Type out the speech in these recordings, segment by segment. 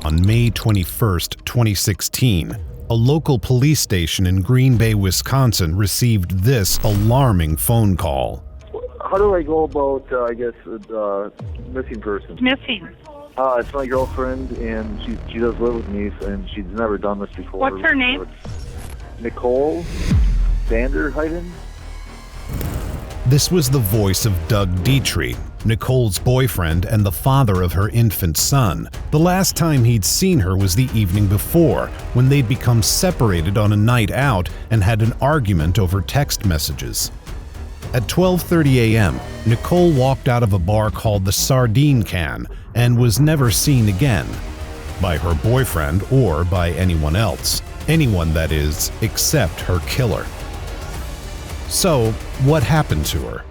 On May 21st, 2016, a local police station in Green Bay, Wisconsin received this alarming phone call. How do I go about, missing person? Missing. It's my girlfriend, and she does live with me, and she's never done this before. What's her name? Nicole Vander Heyden. This was the voice of Doug Dietrich, Nicole's boyfriend and the father of her infant son. The last time he'd seen her was the evening before, when they'd become separated on a night out and had an argument over text messages. At 12:30 a.m., Nicole walked out of a bar called the Sardine Can and was never seen again, by her boyfriend or by anyone else. Anyone, that is, except her killer. So, what happened to her?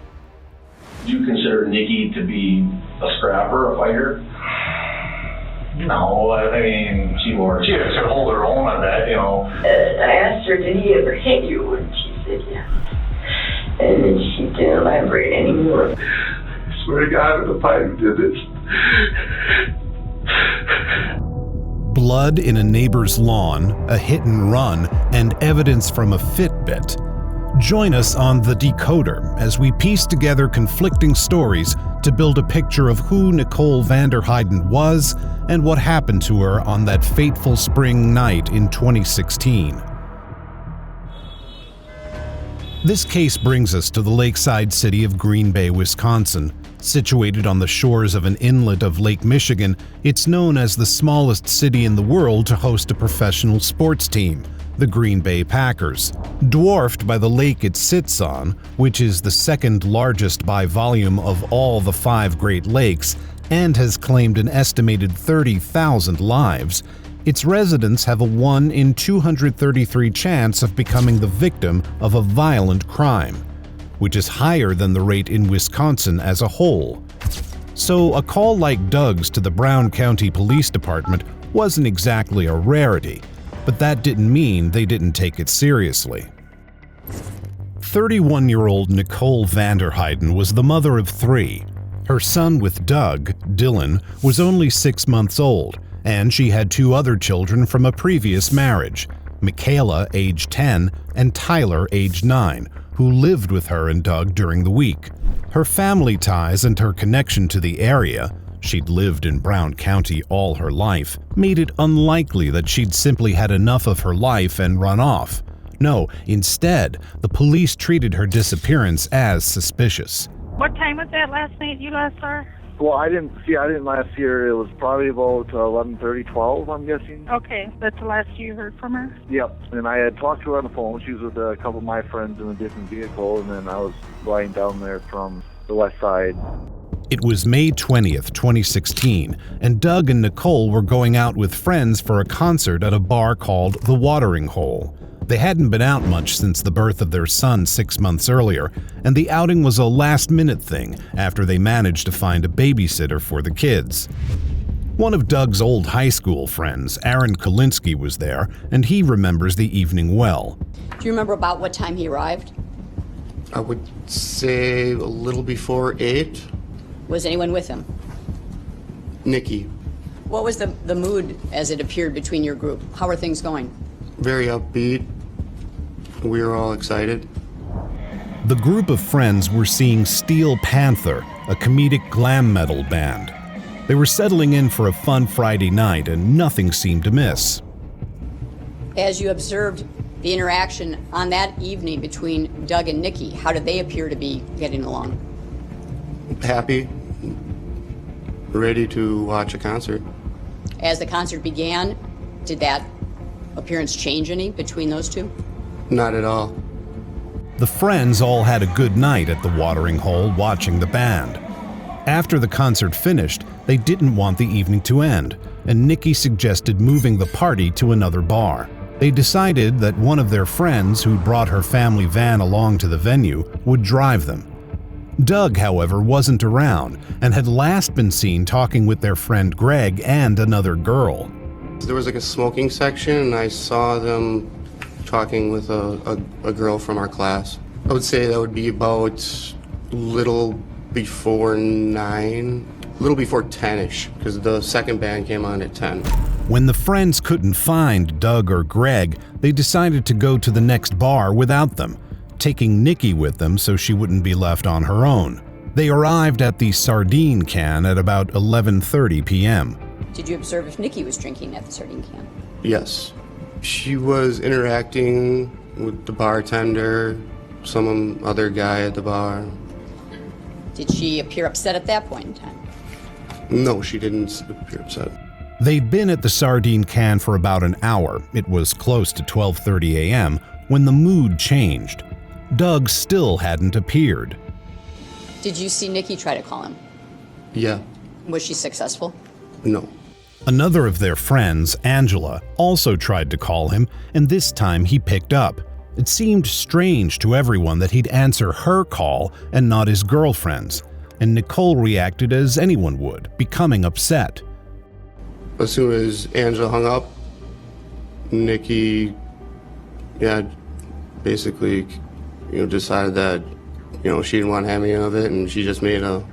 Do you consider Nikki to be a scrapper, a fighter? No, I mean, she could hold her own on that, you know. I asked her, did he ever hit you? And she said, yeah. And then she didn't elaborate anymore. I swear to God, if I did this. Blood in a neighbor's lawn, a hit and run, and evidence from a Fitbit. Join us on The Decoder as we piece together conflicting stories to build a picture of who Nicole Vander Heyden was and what happened to her on that fateful spring night in 2016. This case brings us to the lakeside city of Green Bay, Wisconsin. Situated on the shores of an inlet of Lake Michigan, it's known as the smallest city in the world to host a professional sports team, the Green Bay Packers. Dwarfed by the lake it sits on, which is the second largest by volume of all the 5 Great Lakes and has claimed an estimated 30,000 lives, its residents have a 1 in 233 chance of becoming the victim of a violent crime, which is higher than the rate in Wisconsin as a whole. So a call like Doug's to the Brown County Police Department wasn't exactly a rarity, but that didn't mean they didn't take it seriously. 31-year-old Nicole Vander Heyden was the mother of 3. Her son with Doug, Dylan, was only 6 months old, and she had 2 other children from a previous marriage, Michaela, age 10, and Tyler, age 9, who lived with her and Doug during the week. Her family ties and her connection to the area, she'd lived in Brown County all her life, made it unlikely that she'd simply had enough of her life and run off. No, instead, the police treated her disappearance as suspicious. What time was that last night you last saw her? Well, I didn't last hear. It was probably about 11:30, 12, I'm guessing. Okay, that's the last you heard from her? Yep, and I had talked to her on the phone. She was with a couple of my friends in a different vehicle, and then I was riding down there from the west side. It was May 20th, 2016, and Doug and Nicole were going out with friends for a concert at a bar called The Watering Hole. They hadn't been out much since the birth of their son 6 months earlier, and the outing was a last-minute thing after they managed to find a babysitter for the kids. One of Doug's old high school friends, Aaron Kolinsky, was there, and he remembers the evening well. Do you remember about what time he arrived? I would say a little before 8. Was anyone with him? Nikki. What was the mood as it appeared between your group? How are things going? Very upbeat. We were all excited. The group of friends were seeing Steel Panther, a comedic glam metal band. They were settling in for a fun Friday night, and nothing seemed amiss. As you observed the interaction on that evening between Doug and Nikki, how did they appear to be getting along? Happy. Ready to watch a concert. As the concert began, did that appearance change any between those two? Not at all. The friends all had a good night at the Watering Hole watching the band. After the concert finished, they didn't want the evening to end, and Nikki suggested moving the party to another bar. They decided that one of their friends who'd brought her family van along to the venue would drive them. Doug, however, wasn't around and had last been seen talking with their friend Greg and another girl. There was like a smoking section, and I saw them talking with a girl from our class. I would say that would be about little before 9, little before 10-ish, because the second band came on at 10. When the friends couldn't find Doug or Greg, they decided to go to the next bar without them, taking Nikki with them so she wouldn't be left on her own. They arrived at the Sardine Can at about 11:30 p.m. Did you observe if Nikki was drinking at the Sardine Can? Yes. She was interacting with the bartender, some other guy at the bar. Did she appear upset at that point in time? No, she didn't appear upset. They'd been at the Sardine Can for about an hour. It was close to 12:30 a.m. when the mood changed. Doug still hadn't appeared. Did you see Nikki try to call him? Yeah. Was she successful? No. Another of their friends, Angela, also tried to call him, and this time he picked up. It seemed strange to everyone that he'd answer her call and not his girlfriend's, and Nicole reacted as anyone would, becoming upset. As soon as Angela hung up, Nikki, basically, decided that, she didn't want to have any of it, and she just made a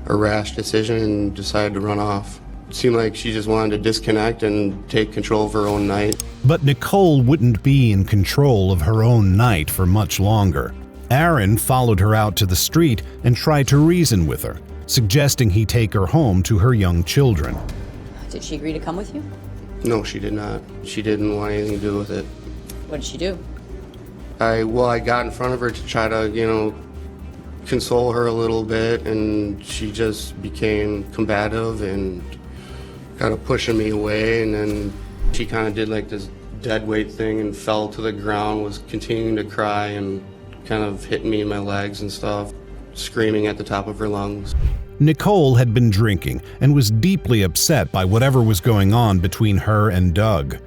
rash decision and decided to run off. It seemed like she just wanted to disconnect and take control of her own night. But Nicole wouldn't be in control of her own night for much longer. Aaron followed her out to the street and tried to reason with her, suggesting he take her home to her young children. Did she agree to come with you? No, she did not. She didn't want anything to do with it. What did she do? I got in front of her to try to, console her a little bit, and she just became combative and kind of pushing me away, and then she kind of did like this dead weight thing and fell to the ground, was continuing to cry and kind of hitting me in my legs and stuff, screaming at the top of her lungs. Nicole had been drinking and was deeply upset by whatever was going on between her and Doug.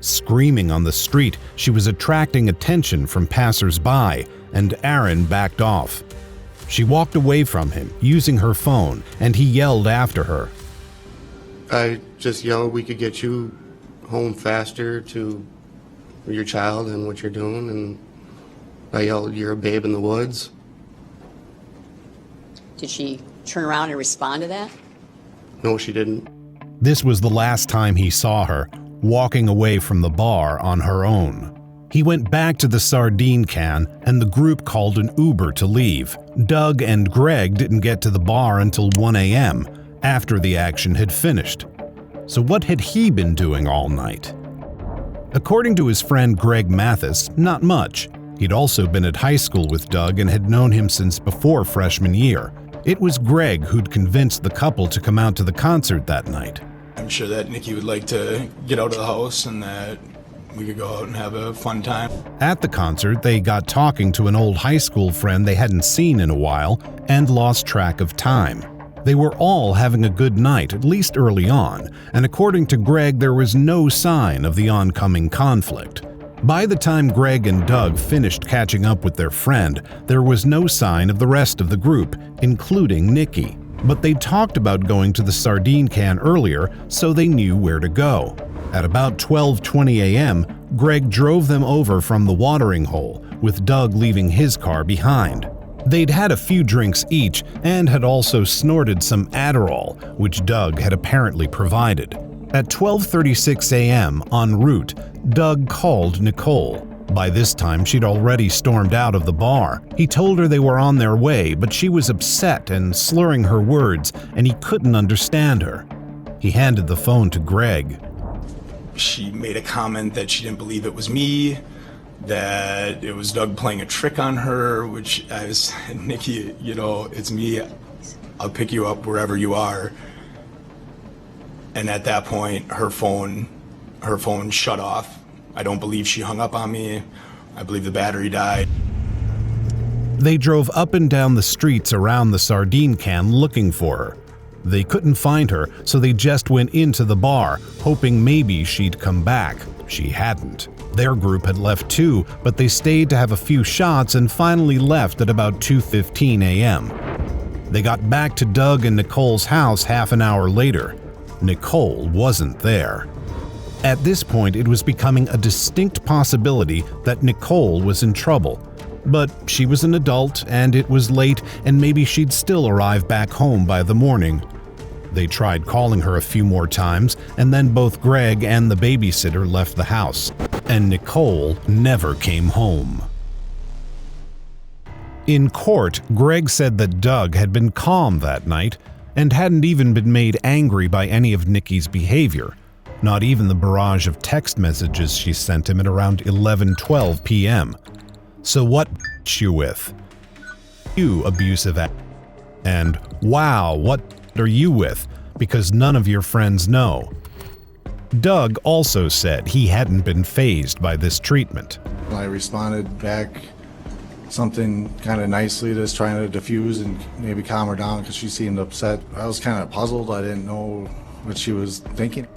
Screaming on the street, she was attracting attention from passers-by, and Aaron backed off. She walked away from him, using her phone, and he yelled after her. I just yelled, we could get you home faster to your child and what you're doing, and I yelled, you're a babe in the woods. Did she turn around and respond to that? No, she didn't. This was the last time he saw her, walking away from the bar on her own. He went back to the Sardine Can, and the group called an Uber to leave. Doug and Greg didn't get to the bar until 1 a.m., after the action had finished. So what had he been doing all night? According to his friend Greg Mathis, not much. He'd also been at high school with Doug and had known him since before freshman year. It was Greg who'd convinced the couple to come out to the concert that night. I'm sure that Nikki would like to get out of the house and that we could go out and have a fun time. At the concert, they got talking to an old high school friend they hadn't seen in a while and lost track of time. They were all having a good night, at least early on, and according to Greg, there was no sign of the oncoming conflict. By the time Greg and Doug finished catching up with their friend, there was no sign of the rest of the group, including Nikki. But they talked about going to the Sardine Can earlier, so they knew where to go. At about 12:20 a.m., Greg drove them over from the watering hole, with Doug leaving his car behind. They'd had a few drinks each and had also snorted some Adderall, which Doug had apparently provided. At 12:36 a.m. en route, Doug called Nicole. By this time, she'd already stormed out of the bar. He told her they were on their way, but she was upset and slurring her words, and he couldn't understand her. He handed the phone to Greg. She made a comment that she didn't believe it was me, that it was Doug playing a trick on her, which I said, Nikki, it's me. I'll pick you up wherever you are. And at that point, her phone shut off. I don't believe she hung up on me. I believe the battery died. They drove up and down the streets around the Sardine Can looking for her. They couldn't find her, so they just went into the bar, hoping maybe she'd come back. She hadn't. Their group had left too, but they stayed to have a few shots and finally left at about 2:15 a.m. They got back to Doug and Nicole's house half an hour later. Nicole wasn't there. At this point, it was becoming a distinct possibility that Nicole was in trouble. But she was an adult, and it was late, and maybe she'd still arrive back home by the morning. They tried calling her a few more times, and then both Greg and the babysitter left the house, and Nicole never came home. In court, Greg said that Doug had been calm that night and hadn't even been made angry by any of Nikki's behavior, not even the barrage of text messages she sent him at around 11:12 p.m. So what you with? You abusive and wow, what are you with? Because none of your friends know. Doug also said he hadn't been fazed by this treatment. I responded back something kind of nicely, just trying to diffuse and maybe calm her down because she seemed upset. I was kind of puzzled. I didn't know what she was thinking.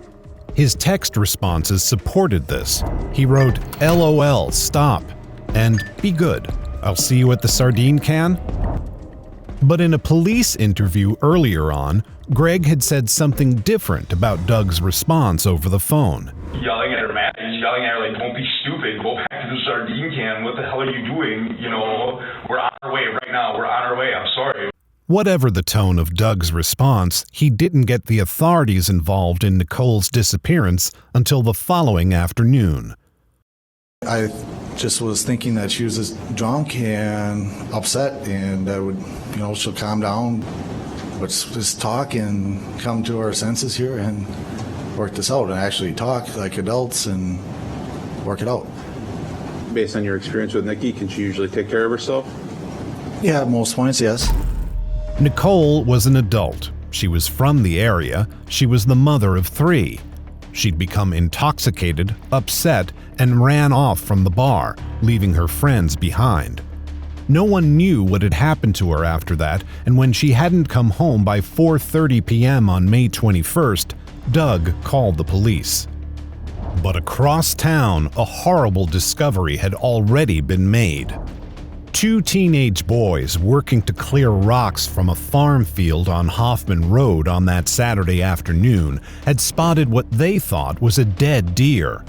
His text responses supported this. He wrote, "LOL, stop," and "Be good. I'll see you at the sardine can." But in a police interview earlier on, Greg had said something different about Doug's response over the phone. Yelling at her, Matt. He's yelling at her like, "Don't be stupid. Go back to the sardine can. What the hell are you doing? You know, we're on our way right now. We're on our way. I'm sorry." Whatever the tone of Doug's response, he didn't get the authorities involved in Nicole's disappearance until the following afternoon. I just was thinking that she was just drunk and upset, and that would, she'll calm down. Let's just talk and come to our senses here and work this out and actually talk like adults and work it out. Based on your experience with Nikki, can she usually take care of herself? Yeah, at most points, yes. Nicole was an adult. She was from the area. She was the mother of 3. She'd become intoxicated, upset, and ran off from the bar, leaving her friends behind. No one knew what had happened to her after that, and when she hadn't come home by 4:30 p.m. on May 21st, Doug called the police. But across town, a horrible discovery had already been made. 2 teenage boys working to clear rocks from a farm field on Hoffman Road on that Saturday afternoon had spotted what they thought was a dead deer.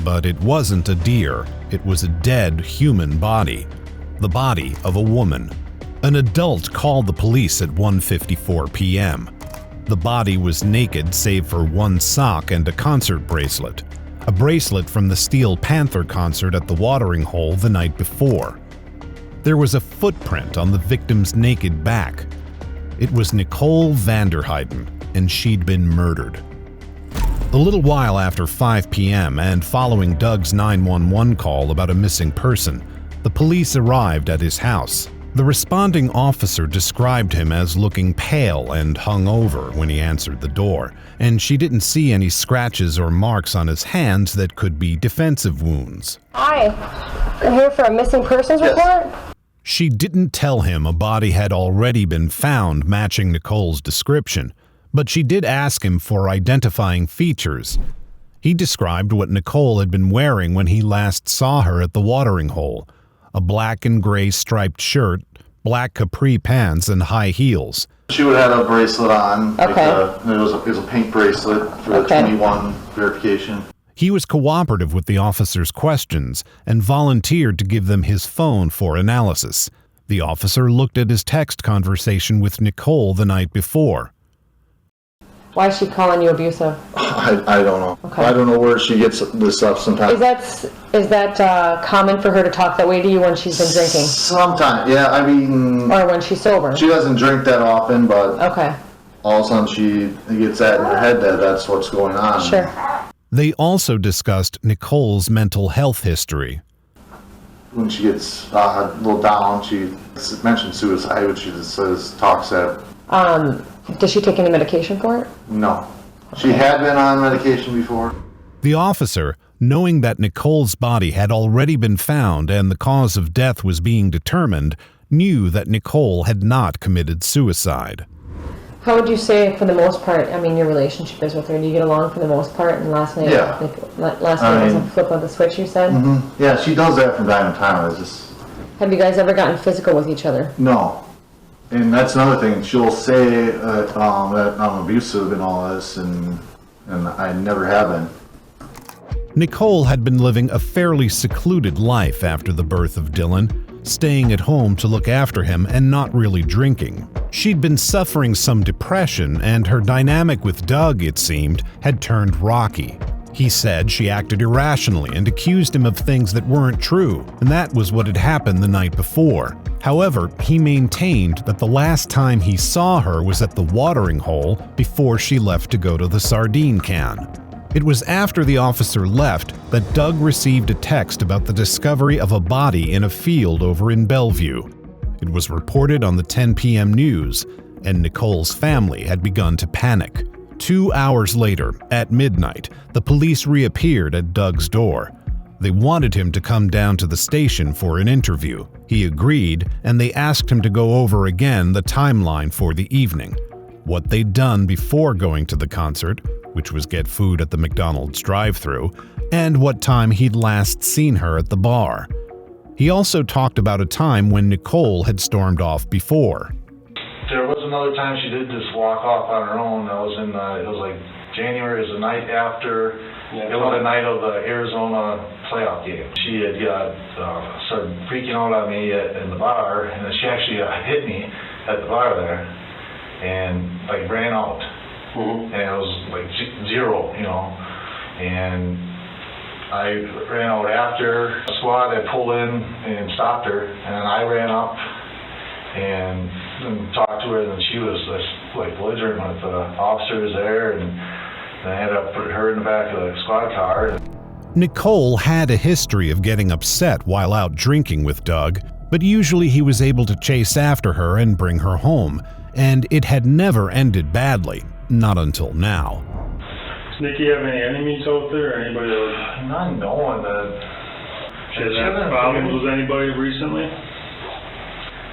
But it wasn't a deer, it was a dead human body. The body of a woman. An adult called the police at 1:54 p.m. The body was naked save for one sock and a concert bracelet. A bracelet from the Steel Panther concert at the watering hole the night before. There was a footprint on the victim's naked back. It was Nicole Vander Heyden, and she'd been murdered. A little while after 5 p.m. and following Doug's 911 call about a missing person, the police arrived at his house. The responding officer described him as looking pale and hungover when he answered the door, and she didn't see any scratches or marks on his hands that could be defensive wounds. Hi, I'm here for a missing persons report. She didn't tell him a body had already been found matching Nicole's description, but she did ask him for identifying features. He described what Nicole had been wearing when he last saw her at the watering hole: a black and gray striped shirt, black capri pants, and high heels. She would have had a bracelet on. Okay. It was a pink bracelet for the 21 verification. He was cooperative with the officer's questions and volunteered to give them his phone for analysis. The officer looked at his text conversation with Nicole the night before. Why is she calling you abusive? I don't know. Okay. I don't know where she gets this stuff sometimes. Is that common for her to talk that way to you when she's been drinking? Sometimes, yeah. I mean... Or when she's sober? She doesn't drink that often, but... Okay. All of a sudden she gets that in her head that that's what's going on. Sure. They also discussed Nicole's mental health history. When she gets a little down, she mentions suicide, which she just talks at... Does she take any medication for it? No. She had been on medication before. The officer, knowing that Nicole's body had already been found and the cause of death was being determined, knew that Nicole had not committed suicide. How would you say, for the most part, your relationship is with her? Do you get along for the most part? And last night, yeah. Last night was a flip of the switch, you said? Mm-hmm. Yeah, she does that from time to time. Have you guys ever gotten physical with each other? No. And that's another thing. She'll say that I'm abusive and all this, and I never have been. Nicole had been living a fairly secluded life after the birth of Dylan, staying at home to look after him and not really drinking. She'd been suffering some depression, and her dynamic with Doug, it seemed, had turned rocky. He said she acted irrationally and accused him of things that weren't true, and that was what had happened the night before. However, he maintained that the last time he saw her was at the watering hole before she left to go to the sardine can. It was after the officer left that Doug received a text about the discovery of a body in a field over in Bellevue. It was reported on the 10 p.m. news, and Nicole's family had begun to panic. 2 hours later, at midnight, the police reappeared at Doug's door. They wanted him to come down to the station for an interview. He agreed, and they asked him to go over again the timeline for the evening, what they'd done before going to the concert, which was get food at the McDonald's drive-thru, and what time he'd last seen her at the bar. He also talked about a time when Nicole had stormed off before. There was another time she did just walk off on her own. That was in, it was like January, it was the night after, it was the night of the Arizona playoff game. She had started freaking out on me in the bar, and then she actually hit me at the bar there, and like ran out. And it was like zero, and I ran out after a squad had pulled in and stopped her, and I ran up and talked to her, and she was just like belligerent with the officers there, and I ended up putting her in the back of the squad car. Nicole had a history of getting upset while out drinking with Doug, but usually he was able to chase after her and bring her home, and it had never ended badly, not until now. Does Nikki have any enemies out there, or anybody else? Not knowing that. She has had problems with anybody recently?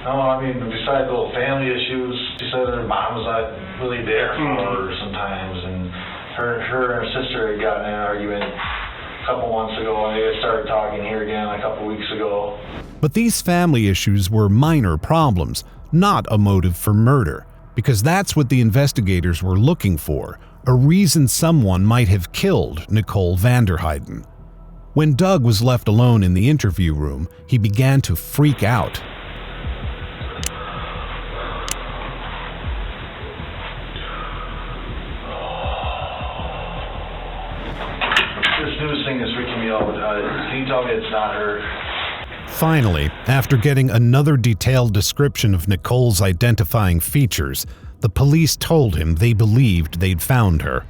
No, I mean, besides little family issues, she said her mom was not really there for her sometimes, and her and her sister had gotten in an argument a couple months ago, and they started talking here again a couple weeks ago. But these family issues were minor problems, not a motive for murder, because that's what the investigators were looking for, a reason someone might have killed Nicole Vander Heyden. When Doug was left alone in the interview room, he began to freak out. This news thing is freaking me out. Can you tell me it's not her? Finally, after getting another detailed description of Nicole's identifying features, the police told him they believed they'd found her.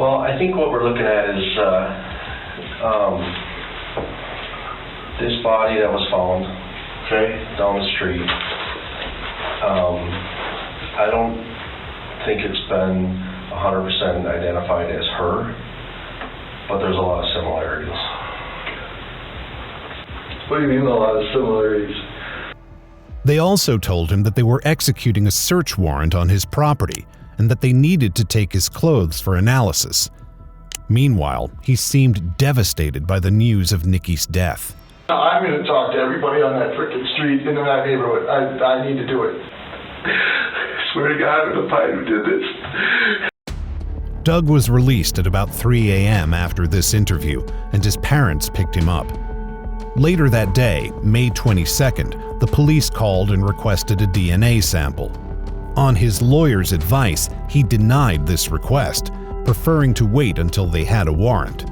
Well, I think what we're looking at is this body that was found, down the street. I don't think it's been 100% identified as her, but there's a lot of similarities. What do you mean a lot of similarities? They also told him that they were executing a search warrant on his property and that they needed to take his clothes for analysis. Meanwhile, he seemed devastated by the news of Nikki's death. I'm going to talk to everybody on that frickin' street in that neighborhood. I need to do it. I swear to God, I'm the fight who did this. Doug was released at about 3 a.m. after this interview, and his parents picked him up. Later that day, May 22nd, the police called and requested a DNA sample. On his lawyer's advice, he denied this request, preferring to wait until they had a warrant.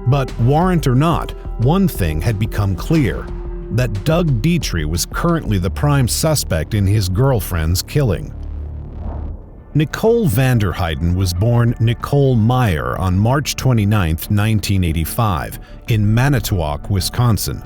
But warrant or not, one thing had become clear: that Doug Dietrich was currently the prime suspect in his girlfriend's killing. Nicole Vander Heyden was born Nicole Meyer on March 29, 1985, in Manitowoc, Wisconsin.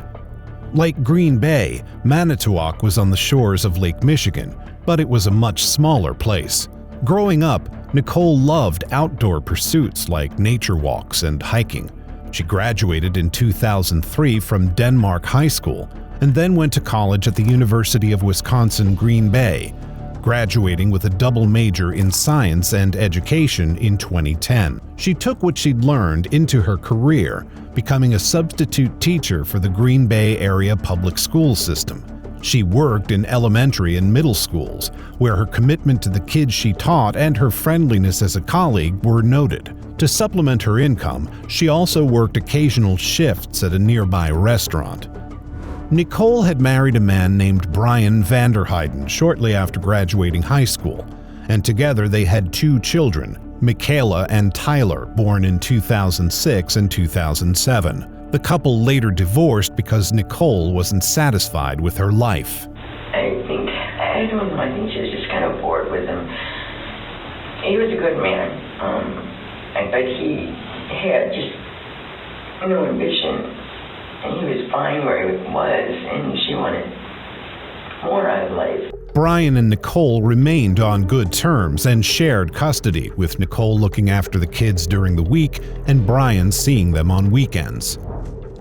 Like Green Bay, Manitowoc was on the shores of Lake Michigan, but it was a much smaller place. Growing up, Nicole loved outdoor pursuits like nature walks and hiking. She graduated in 2003 from Denmark High School and then went to college at the University of Wisconsin-Green Bay, graduating with a double major in science and education in 2010. She took what she'd learned into her career, becoming a substitute teacher for the Green Bay area public school system. She worked in elementary and middle schools, where her commitment to the kids she taught and her friendliness as a colleague were noted. To supplement her income, she also worked occasional shifts at a nearby restaurant. Nicole had married a man named Brian Vander Heyden shortly after graduating high school, and together they had 2 children, Michaela and Tyler, born in 2006 and 2007. The couple later divorced because Nicole wasn't satisfied with her life. I don't know, I think she was just kind of bored with him. He was a good man, but he had just no ambition. And he was fine where he was, and she wanted more out of life. Brian and Nicole remained on good terms and shared custody, with Nicole looking after the kids during the week and Brian seeing them on weekends.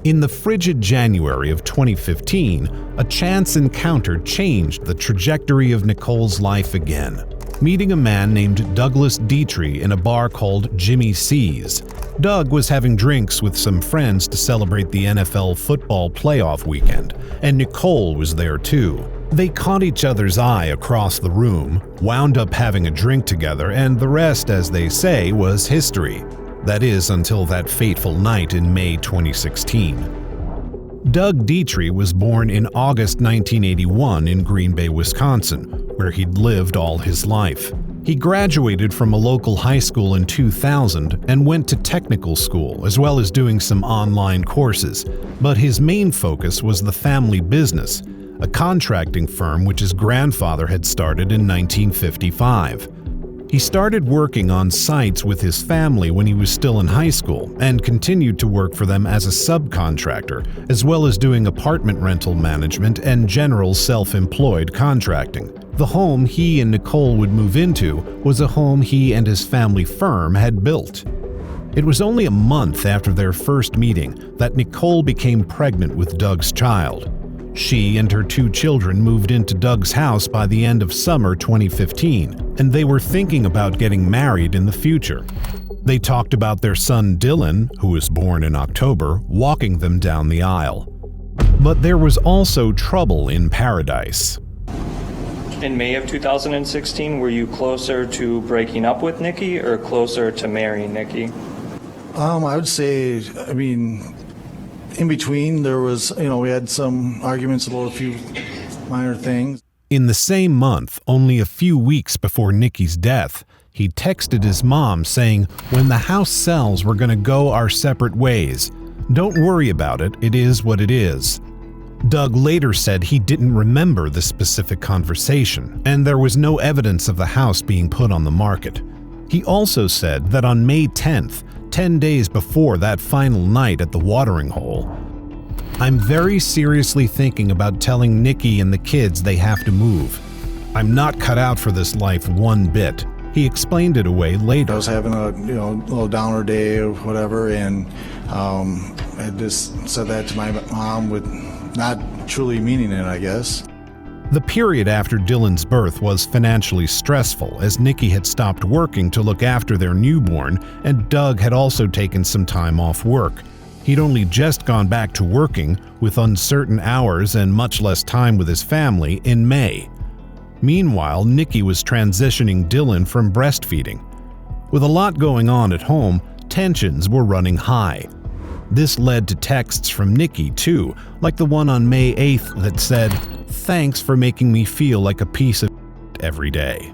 In the frigid January of 2015, a chance encounter changed the trajectory of Nicole's life again, meeting a man named Douglas Dietrich in a bar called Jimmy C's. Doug was having drinks with some friends to celebrate the NFL football playoff weekend, and Nicole was there too. They caught each other's eye across the room, wound up having a drink together, and the rest, as they say, was history. That is, until that fateful night in May 2016. Doug Dietrich was born in August 1981 in Green Bay, Wisconsin, where he'd lived all his life. He graduated from a local high school in 2000 and went to technical school, as well as doing some online courses. But his main focus was the family business, a contracting firm which his grandfather had started in 1955. He started working on sites with his family when he was still in high school and continued to work for them as a subcontractor, as well as doing apartment rental management and general self-employed contracting. The home he and Nicole would move into was a home he and his family firm had built. It was only a month after their first meeting that Nicole became pregnant with Doug's child. She and her 2 children moved into Doug's house by the end of summer 2015, and they were thinking about getting married in the future. They talked about their son Dylan, who was born in October, walking them down the aisle. But there was also trouble in paradise. In May of 2016, were you closer to breaking up with Nikki or closer to marrying Nikki? I would say, in between, there was, we had some arguments about a few minor things. In the same month, only a few weeks before Nikki's death, he texted his mom saying, "When the house sells, we're going to go our separate ways. Don't worry about it, it is what it is." Doug later said he didn't remember the specific conversation, and there was no evidence of the house being put on the market. He also said that on May 10th, 10 days before that final night at the watering hole, "I'm very seriously thinking about telling Nikki and the kids they have to move. I'm not cut out for this life one bit." He explained it away later. I was having a little downer day or whatever, and I just said that to my mom with not truly meaning it, I guess. The period after Dylan's birth was financially stressful, as Nikki had stopped working to look after their newborn, and Doug had also taken some time off work. He'd only just gone back to working, with uncertain hours and much less time with his family, in May. Meanwhile, Nikki was transitioning Dylan from breastfeeding. With a lot going on at home, tensions were running high. This led to texts from Nikki, too, like the one on May 8th that said, "Thanks for making me feel like a piece of every day."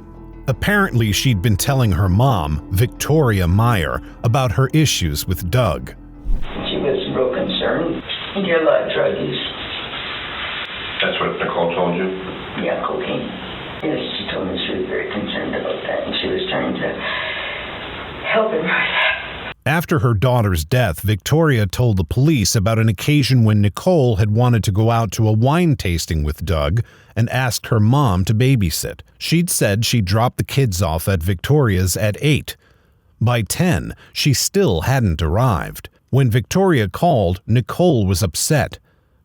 Apparently, she'd been telling her mom, Victoria Meyer, about her issues with Doug. She was real concerned. He did a lot of drug use. That's what Nicole told you? Yeah, cocaine. Yes, she told me she was very concerned about that, and she was trying to help him. After her daughter's death, Victoria told the police about an occasion when Nicole had wanted to go out to a wine tasting with Doug and asked her mom to babysit. She'd said she dropped the kids off at Victoria's at 8. By 10, she still hadn't arrived. When Victoria called, Nicole was upset.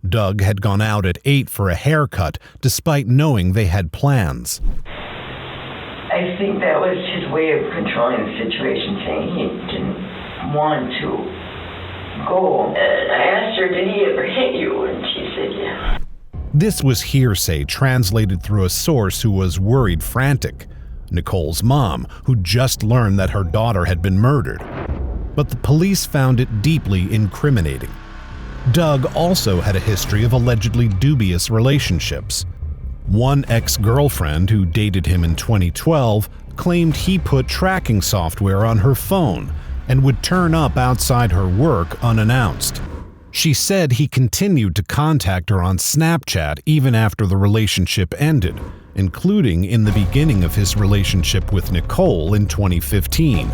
Doug had gone out at 8 for a haircut, despite knowing they had plans. I think that was his way of controlling the situation, saying he didn't want to go. And I asked her, "Did he ever hit you?" And she said, "Yeah." This was hearsay translated through a source who was worried frantic, Nicole's mom, who just learned that her daughter had been murdered. But the police found it deeply incriminating. Doug also had a history of allegedly dubious relationships. One ex-girlfriend who dated him in 2012 claimed he put tracking software on her phone and would turn up outside her work unannounced. She said he continued to contact her on Snapchat even after the relationship ended, including in the beginning of his relationship with Nicole in 2015.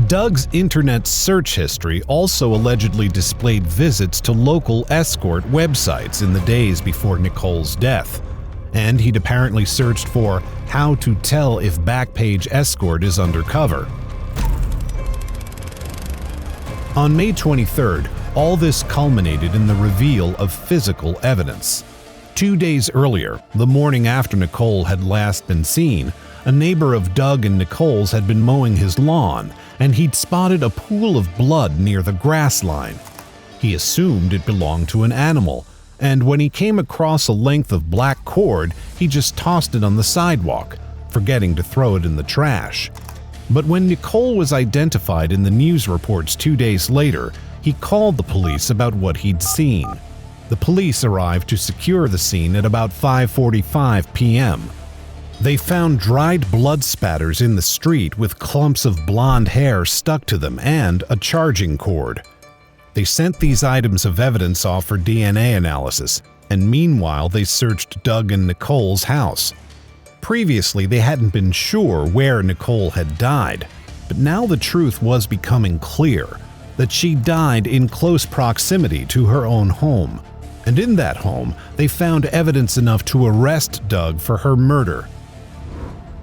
Doug's internet search history also allegedly displayed visits to local escort websites in the days before Nicole's death, and he'd apparently searched for how to tell if Backpage Escort is undercover. On May 23rd, all this culminated in the reveal of physical evidence. 2 days earlier, the morning after Nicole had last been seen, a neighbor of Doug and Nicole's had been mowing his lawn, and he'd spotted a pool of blood near the grass line. He assumed it belonged to an animal, and when he came across a length of black cord, he just tossed it on the sidewalk, forgetting to throw it in the trash. But when Nicole was identified in the news reports 2 days later, he called the police about what he'd seen. The police arrived to secure the scene at about 5:45 p.m. They found dried blood spatters in the street with clumps of blonde hair stuck to them and a charging cord. They sent these items of evidence off for DNA analysis, and meanwhile they searched Doug and Nicole's house. Previously, they hadn't been sure where Nicole had died, but now the truth was becoming clear, that she died in close proximity to her own home. And in that home, they found evidence enough to arrest Doug for her murder.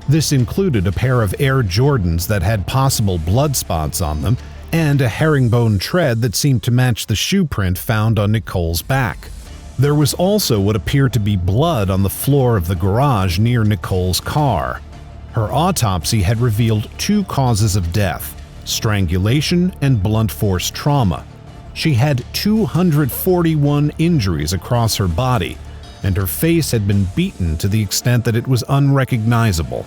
This included a pair of Air Jordans that had possible blood spots on them and a herringbone tread that seemed to match the shoe print found on Nicole's back. There was also what appeared to be blood on the floor of the garage near Nicole's car. Her autopsy had revealed 2 causes of death: strangulation and blunt force trauma. She had 241 injuries across her body, and her face had been beaten to the extent that it was unrecognizable.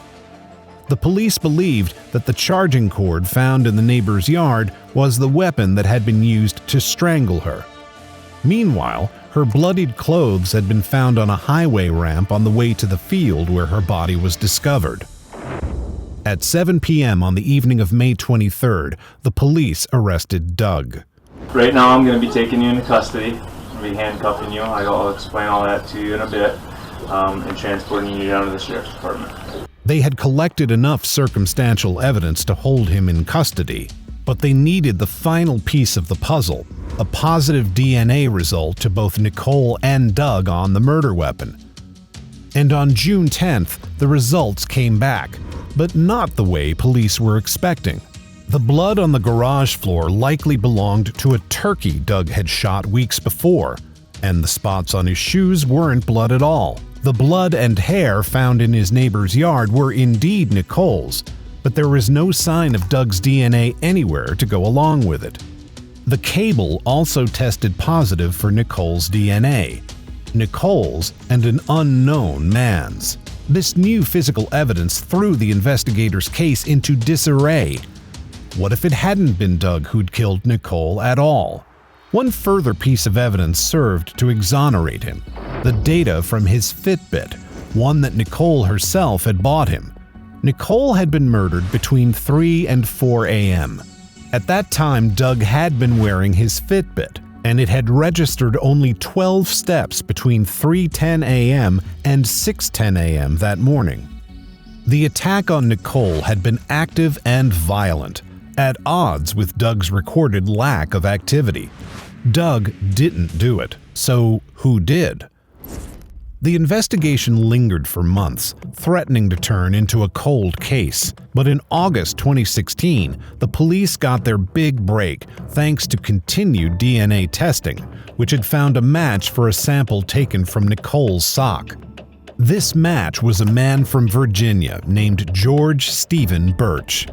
The police believed that the charging cord found in the neighbor's yard was the weapon that had been used to strangle her. Meanwhile, her bloodied clothes had been found on a highway ramp on the way to the field where her body was discovered. At 7 p.m. on the evening of May 23rd, the police arrested Doug. Right now I'm going to be taking you into custody. I'll be handcuffing you. I'll explain all that to you in a bit, and transporting you down to the sheriff's department. They had collected enough circumstantial evidence to hold him in custody, but they needed the final piece of the puzzle, a positive DNA result to both Nicole and Doug on the murder weapon. And on June 10th, the results came back, but not the way police were expecting. The blood on the garage floor likely belonged to a turkey Doug had shot weeks before, and the spots on his shoes weren't blood at all. The blood and hair found in his neighbor's yard were indeed Nicole's, but there was no sign of Doug's DNA anywhere to go along with it. The cable also tested positive for Nicole's DNA. Nicole's and an unknown man's. This new physical evidence threw the investigators' case into disarray. What if it hadn't been Doug who'd killed Nicole at all? One further piece of evidence served to exonerate him: the data from his Fitbit, one that Nicole herself had bought him. Nicole had been murdered between 3 and 4 a.m. At that time, Doug had been wearing his Fitbit, and it had registered only 12 steps between 3:10 a.m. and 6:10 a.m. that morning. The attack on Nicole had been active and violent, at odds with Doug's recorded lack of activity. Doug didn't do it, so who did? The investigation lingered for months, threatening to turn into a cold case. But in August 2016, the police got their big break thanks to continued DNA testing, which had found a match for a sample taken from Nicole's sock. This match was a man from Virginia named George Stephen Burch.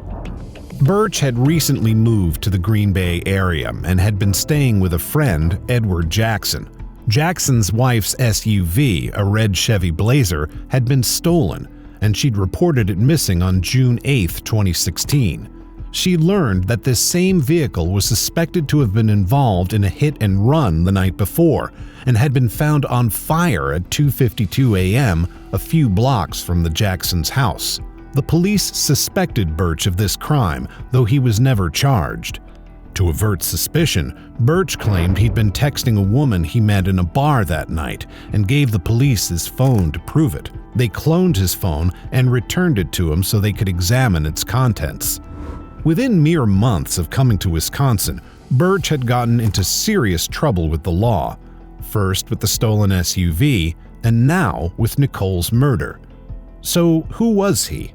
Burch had recently moved to the Green Bay area and had been staying with a friend, Edward Jackson. Jackson's wife's SUV, a red Chevy Blazer, had been stolen, and she'd reported it missing on June 8, 2016. She learned that this same vehicle was suspected to have been involved in a hit and run the night before and had been found on fire at 2:52 a.m. a few blocks from the Jacksons' house. The police suspected Burch of this crime, though he was never charged. To avert suspicion, Burch claimed he'd been texting a woman he met in a bar that night and gave the police his phone to prove it. They cloned his phone and returned it to him so they could examine its contents. Within mere months of coming to Wisconsin, Burch had gotten into serious trouble with the law, first with the stolen SUV, and now with Nicole's murder. So who was he?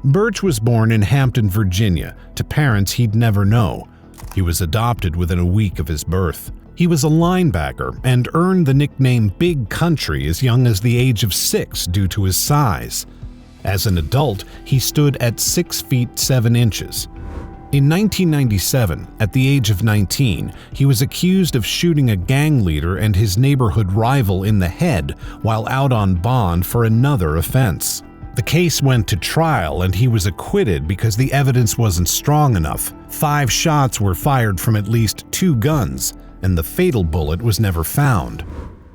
Burch was born in Hampton, Virginia, to parents he'd never know. He was adopted within a week of his birth. He was a linebacker and earned the nickname Big Country as young as the age of 6 due to his size. As an adult, he stood at 6 feet 7 inches. In 1997, at the age of 19, he was accused of shooting a gang leader and his neighborhood rival in the head while out on bond for another offense. The case went to trial and he was acquitted because the evidence wasn't strong enough. 5 shots were fired from at least 2 guns, and the fatal bullet was never found.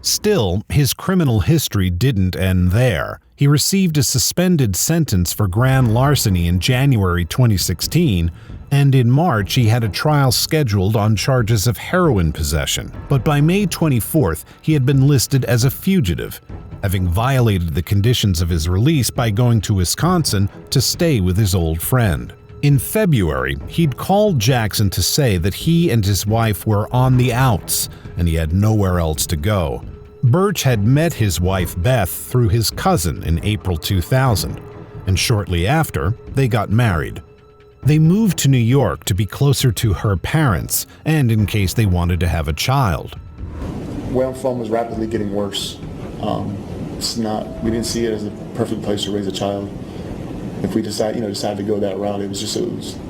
Still, his criminal history didn't end there. He received a suspended sentence for grand larceny in January 2016, and in March he had a trial scheduled on charges of heroin possession. But by May 24th, he had been listed as a fugitive, having violated the conditions of his release by going to Wisconsin to stay with his old friend. In February, he'd called Jackson to say that he and his wife were on the outs and he had nowhere else to go. Burch had met his wife Beth through his cousin in April 2000, and shortly after, they got married. They moved to New York to be closer to her parents and in case they wanted to have a child. Where I'm from was rapidly getting worse. We didn't see it as a perfect place to raise a child. If we decided to go that route, it was a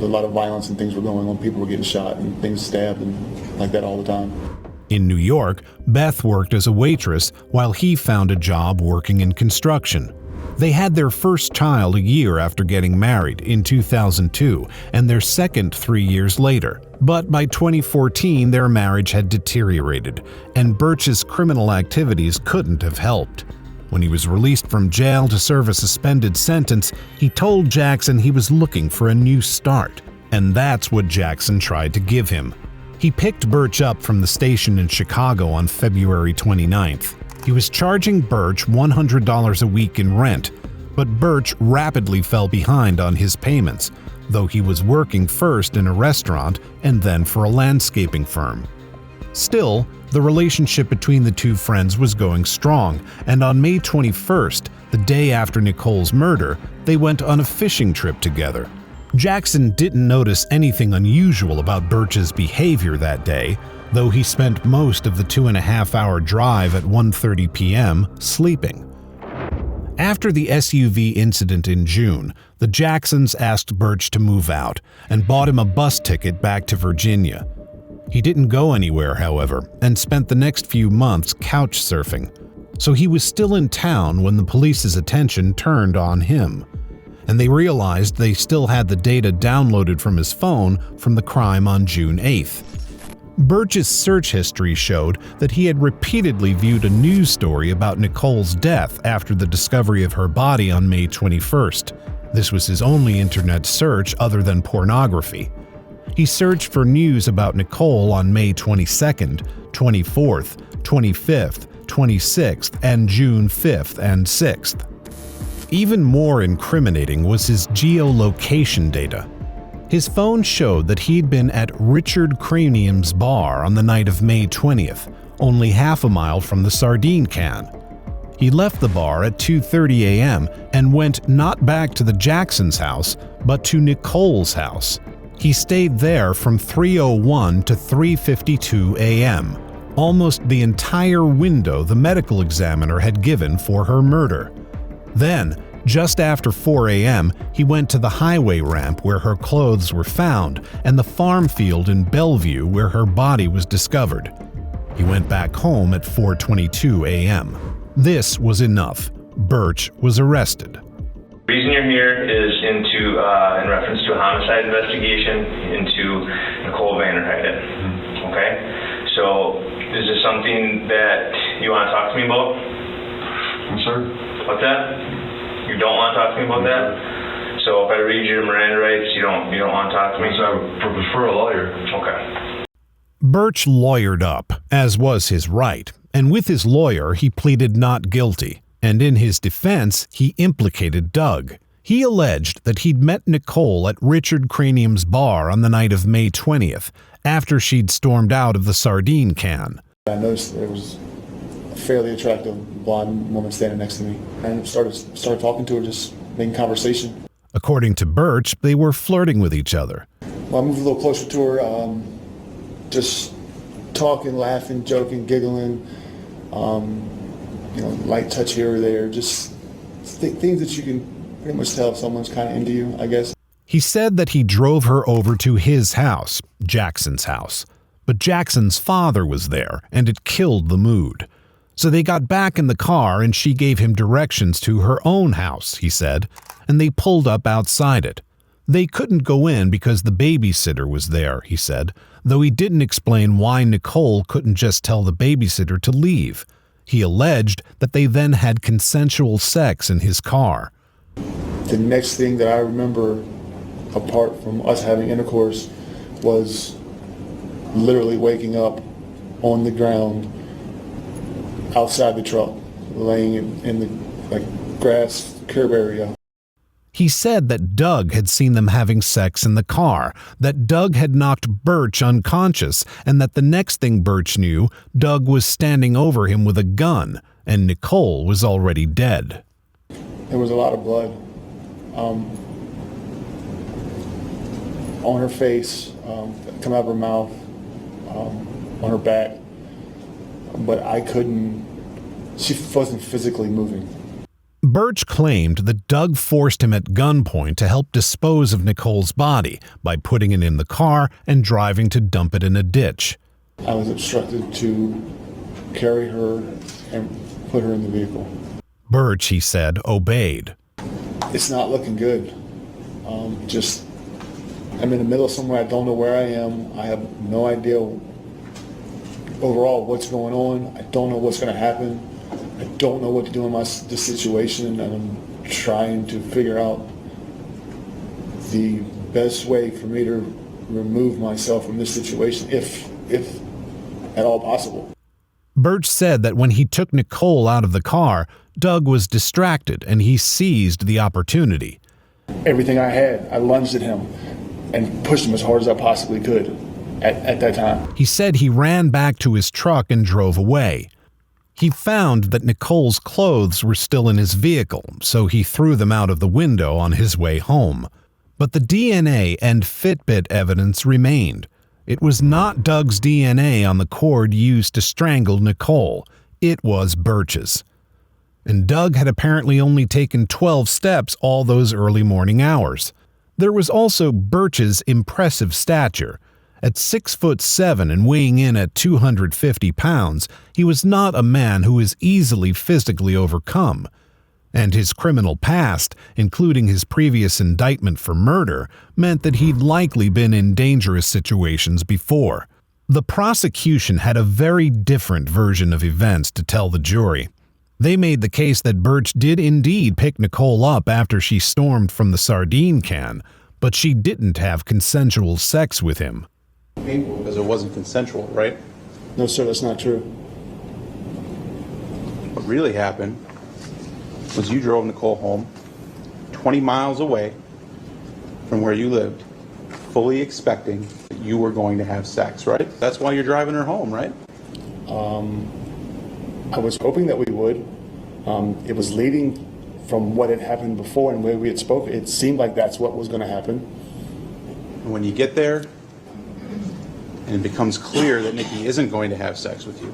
lot of violence and things were going on. People were getting shot and things stabbed and like that all the time. In New York, Beth worked as a waitress while he found a job working in construction. They had their first child a year after getting married in 2002 and their second 3 years later. But by 2014, their marriage had deteriorated, and Burch's criminal activities couldn't have helped. When he was released from jail to serve a suspended sentence, he told Jackson he was looking for a new start, and that's what Jackson tried to give him. He picked Burch up from the station in Chicago on February 29th. He was charging Burch $100 a week in rent, but Burch rapidly fell behind on his payments, though he was working first in a restaurant and then for a landscaping firm. Still, the relationship between the two friends was going strong, and on May 21st, the day after Nicole's murder, they went on a fishing trip together. Jackson didn't notice anything unusual about Burch's behavior that day, though he spent most of the 2.5-hour drive at 1:30 p.m. sleeping. After the SUV incident in June, the Jacksons asked Burch to move out and bought him a bus ticket back to Virginia. He didn't go anywhere, however, and spent the next few months couch surfing, so he was still in town when the police's attention turned on him, and they realized they still had the data downloaded from his phone from the crime on June 8th. Burch's search history showed that he had repeatedly viewed a news story about Nicole's death after the discovery of her body on May 21st. This was his only internet search other than pornography. He searched for news about Nicole on May 22nd, 24th, 25th, 26th, and June 5th and 6th. Even more incriminating was his geolocation data. His phone showed that he'd been at Richard Cranium's bar on the night of May 20th, only half a mile from the sardine can. He left the bar at 2:30 a.m. and went not back to the Jacksons' house, but to Nicole's house. He stayed there from 3:01 to 3:52 a.m., almost the entire window the medical examiner had given for her murder. Then, just after 4 a.m., he went to the highway ramp where her clothes were found and the farm field in Bellevue where her body was discovered. He went back home at 4:22 a.m. This was enough. Burch was arrested. The reason you're here is in reference to a homicide investigation into Nicole Vander Heyden. Okay? So, is this something that you want to talk to me about? I'm sorry? What's that? You don't want to talk to me about that? So if I read you the Miranda rights, you don't want to talk to me? I prefer a lawyer. Okay. Burch lawyered up, as was his right, and with his lawyer he pleaded not guilty, and in his defense he implicated Doug. He alleged that he'd met Nicole at Richard Cranium's bar on the night of May 20th, after she'd stormed out of the sardine can. I noticed there was a fairly attractive blonde woman standing next to me, and started talking to her, just making conversation. According to Burch, they were flirting with each other. Well, I moved a little closer to her, just talking, laughing, joking, giggling, light touch here or there, just things that you can pretty much tell if someone's kind of into you, I guess. He said that he drove her over to his house, Jackson's house, but Jackson's father was there, and it killed the mood. So they got back in the car and she gave him directions to her own house, he said, and they pulled up outside it. They couldn't go in because the babysitter was there, he said, though he didn't explain why Nicole couldn't just tell the babysitter to leave. He alleged that they then had consensual sex in his car. The next thing that I remember, apart from us having intercourse, was literally waking up on the ground outside the truck, laying in the grass curb area. He said that Doug had seen them having sex in the car, that Doug had knocked Burch unconscious, and that the next thing Burch knew, Doug was standing over him with a gun, and Nicole was already dead. There was a lot of blood on her face, come out of her mouth, on her back, but she wasn't physically moving. Burch claimed that Doug forced him at gunpoint to help dispose of Nicole's body by putting it in the car and driving to dump it in a ditch. I was instructed to carry her and put her in the vehicle. Burch, he said, obeyed. It's not looking good. I'm in the middle of somewhere. I don't know where I am. I have no idea overall what's going on. I don't know what's going to happen. I don't know what to do in this situation, and I'm trying to figure out the best way for me to remove myself from this situation, if at all possible. Burch said that when he took Nicole out of the car, Doug was distracted and he seized the opportunity. Everything I had, I lunged at him and pushed him as hard as I possibly could at that time. He said he ran back to his truck and drove away. He found that Nicole's clothes were still in his vehicle, so he threw them out of the window on his way home. But the DNA and Fitbit evidence remained. It was not Doug's DNA on the cord used to strangle Nicole. It was Burch's. And Doug had apparently only taken 12 steps all those early morning hours. There was also Burch's impressive stature. At 6'7" and weighing in at 250 pounds, he was not a man who was easily physically overcome. And his criminal past, including his previous indictment for murder, meant that he'd likely been in dangerous situations before. The prosecution had a very different version of events to tell the jury. They made the case that Burch did indeed pick Nicole up after she stormed from the sardine can, but she didn't have consensual sex with him. Because it wasn't consensual, right? No, sir, that's not true. What really happened was you drove Nicole home 20 miles away from where you lived, fully expecting that you were going to have sex, right? That's why you're driving her home, right? I was hoping that we would. It was leading from what had happened before and where we had spoken. It seemed like that's what was going to happen. And when you get there, and it becomes clear that Nikki isn't going to have sex with you,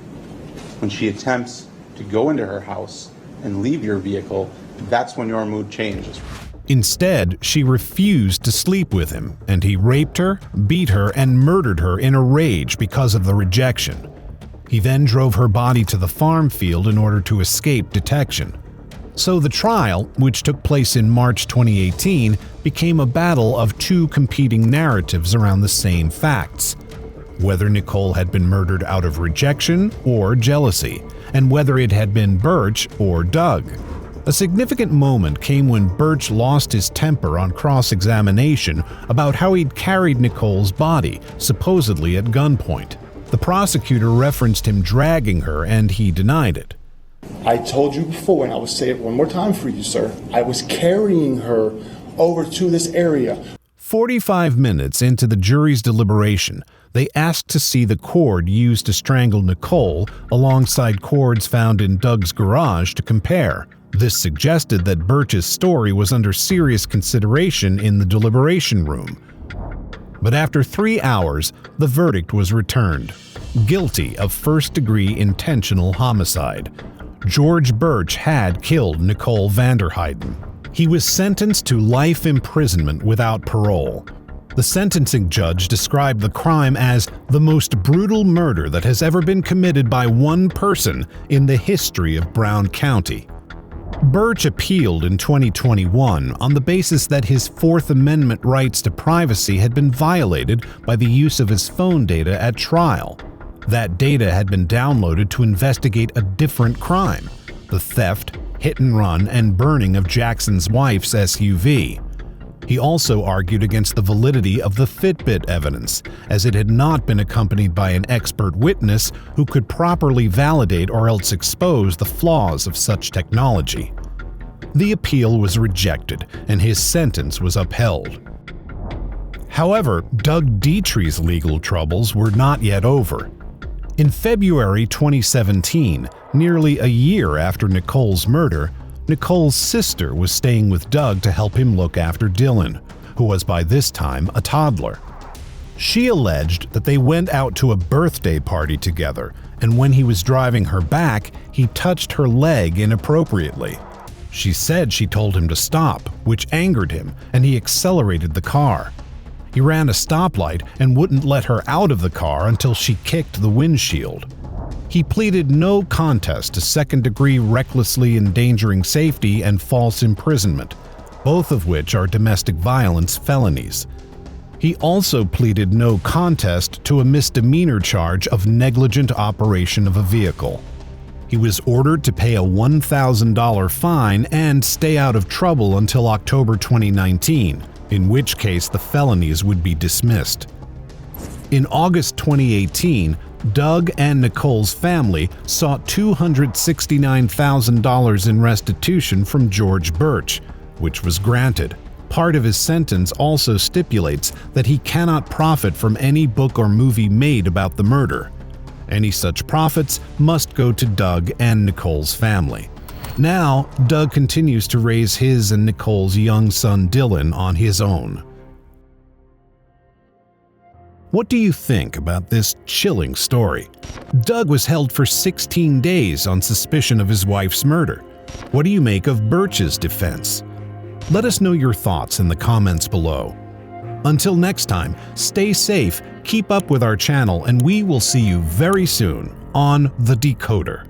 when she attempts to go into her house and leave your vehicle, that's when your mood changes. Instead, she refused to sleep with him, and he raped her, beat her, and murdered her in a rage because of the rejection. He then drove her body to the farm field in order to escape detection. So the trial, which took place in March 2018, became a battle of two competing narratives around the same facts: whether Nicole had been murdered out of rejection or jealousy, and whether it had been Burch or Doug. A significant moment came when Burch lost his temper on cross-examination about how he'd carried Nicole's body, supposedly at gunpoint. The prosecutor referenced him dragging her, and he denied it. I told you before, and I will say it one more time for you, sir. I was carrying her over to this area. 45 minutes into the jury's deliberation, they asked to see the cord used to strangle Nicole alongside cords found in Doug's garage to compare. This suggested that Burch's story was under serious consideration in the deliberation room. But after 3 hours, the verdict was returned: guilty of first-degree intentional homicide. George Burch had killed Nicole Vander Heyden. He was sentenced to life imprisonment without parole. The sentencing judge described the crime as the most brutal murder that has ever been committed by one person in the history of Brown County. Burch appealed in 2021 on the basis that his Fourth Amendment rights to privacy had been violated by the use of his phone data at trial. That data had been downloaded to investigate a different crime: the theft, hit-and-run, and burning of Jackson's wife's SUV. He also argued against the validity of the Fitbit evidence, as it had not been accompanied by an expert witness who could properly validate or else expose the flaws of such technology. The appeal was rejected, and his sentence was upheld. However, Doug Dietrich's legal troubles were not yet over. In February 2017, nearly a year after Nicole's murder, Nicole's sister was staying with Doug to help him look after Dylan, who was by this time a toddler. She alleged that they went out to a birthday party together, and when he was driving her back, he touched her leg inappropriately. She said she told him to stop, which angered him, and he accelerated the car. He ran a stoplight and wouldn't let her out of the car until she kicked the windshield. He pleaded no contest to second-degree recklessly endangering safety and false imprisonment, both of which are domestic violence felonies. He also pleaded no contest to a misdemeanor charge of negligent operation of a vehicle. He was ordered to pay a $1,000 fine and stay out of trouble until October 2019, in which case the felonies would be dismissed. In August 2018, Doug and Nicole's family sought $269,000 in restitution from George Burch, which was granted. Part of his sentence also stipulates that he cannot profit from any book or movie made about the murder. Any such profits must go to Doug and Nicole's family. Now, Doug continues to raise his and Nicole's young son Dylan on his own. What do you think about this chilling story? Doug was held for 16 days on suspicion of his wife's murder. What do you make of Burch's defense? Let us know your thoughts in the comments below. Until next time, stay safe, keep up with our channel, and we will see you very soon on The Decoder.